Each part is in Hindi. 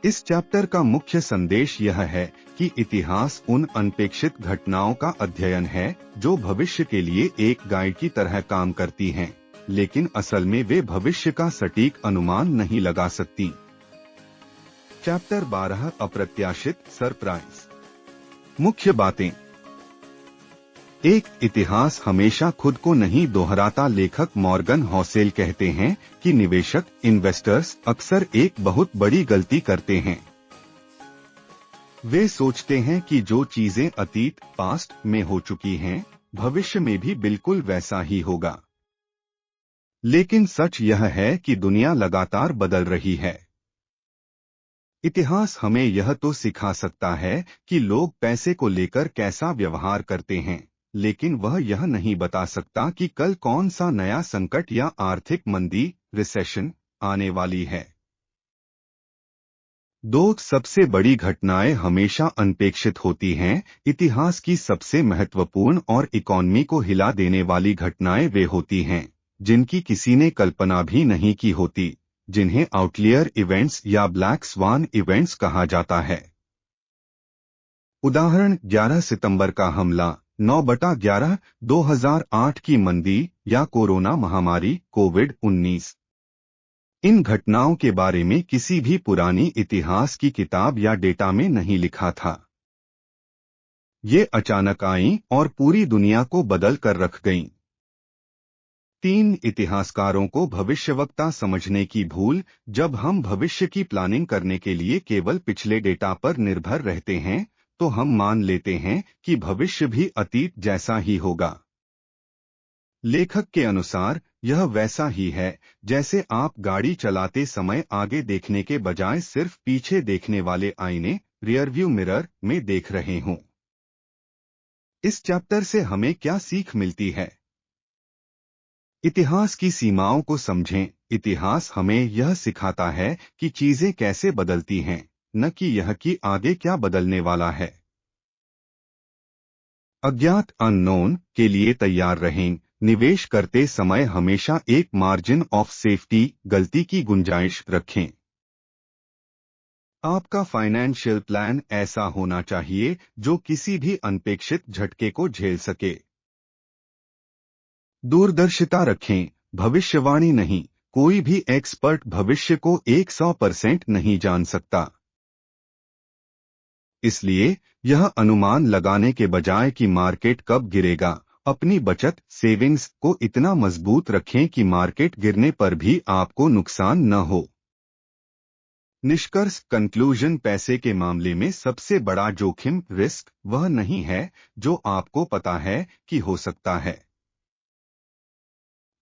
इस चैप्टर का मुख्य संदेश यह है कि इतिहास उन अनपेक्षित घटनाओं का अध्ययन है जो भविष्य के लिए एक गाइड की तरह काम करती हैं, लेकिन असल में वे भविष्य का सटीक अनुमान नहीं लगा सकती। चैप्टर 12 अप्रत्याशित सरप्राइज। मुख्य बातें। एक, इतिहास हमेशा खुद को नहीं दोहराता। लेखक मॉर्गन हॉसेल कहते हैं कि निवेशक इन्वेस्टर्स अक्सर एक बहुत बड़ी गलती करते हैं। वे सोचते हैं कि जो चीजें अतीत पास्ट में हो चुकी हैं, भविष्य में भी बिल्कुल वैसा ही होगा। लेकिन सच यह है कि दुनिया लगातार बदल रही है। इतिहास हमें यह तो सिखा सकता है कि लोग पैसे को लेकर कैसा व्यवहार करते हैं, लेकिन वह यह नहीं बता सकता कि कल कौन सा नया संकट या आर्थिक मंदी रिसेशन आने वाली है। 2, सबसे बड़ी घटनाएं हमेशा अनपेक्षित होती हैं। इतिहास की सबसे महत्वपूर्ण और इकॉनमी को हिला देने वाली घटनाएं वे होती हैं जिनकी किसी ने कल्पना भी नहीं की होती, जिन्हें आउटलियर इवेंट्स या ब्लैक स्वान इवेंट्स कहा जाता है। उदाहरण 11 सितंबर का हमला, 9/11, 2008 की मंदी या कोरोना महामारी कोविड-19। इन घटनाओं के बारे में किसी भी पुरानी इतिहास की किताब या डेटा में नहीं लिखा था। ये अचानक आईं और पूरी दुनिया को बदल कर रख गईं। 3, इतिहासकारों को भविष्यवक्ता समझने की भूल। जब हम भविष्य की प्लानिंग करने के लिए केवल पिछले डेटा पर निर्भर रहते हैं, तो हम मान लेते हैं कि भविष्य भी अतीत जैसा ही होगा। लेखक के अनुसार यह वैसा ही है जैसे आप गाड़ी चलाते समय आगे देखने के बजाय सिर्फ पीछे देखने वाले आईने रियरव्यू मिरर में देख रहे हों। इस चैप्टर से हमें क्या सीख मिलती है? इतिहास की सीमाओं को समझें। इतिहास हमें यह सिखाता है कि चीजें कैसे बदलती हैं, न कि यह कि आगे क्या बदलने वाला है। अज्ञात अननोन के लिए तैयार रहें। निवेश करते समय हमेशा एक मार्जिन ऑफ सेफ्टी गलती की गुंजाइश रखें। आपका फाइनेंशियल प्लान ऐसा होना चाहिए जो किसी भी अनपेक्षित झटके को झेल सके। दूरदर्शिता रखें, भविष्यवाणी नहीं। कोई भी एक्सपर्ट भविष्य को 100% नहीं जान सकता। इसलिए यह अनुमान लगाने के बजाय कि मार्केट कब गिरेगा, अपनी बचत सेविंग्स को इतना मजबूत रखें कि मार्केट गिरने पर भी आपको नुकसान न हो। निष्कर्ष कंक्लूजन, पैसे के मामले में सबसे बड़ा जोखिम रिस्क वह नहीं है जो आपको पता है कि हो सकता है,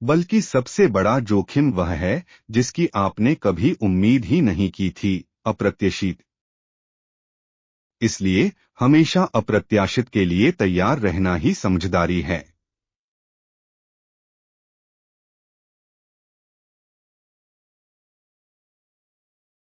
बल्कि सबसे बड़ा जोखिम वह है जिसकी आपने कभी उम्मीद ही नहीं की थी, अप्रत्याशित। इसलिए हमेशा अप्रत्याशित के लिए तैयार रहना ही समझदारी है।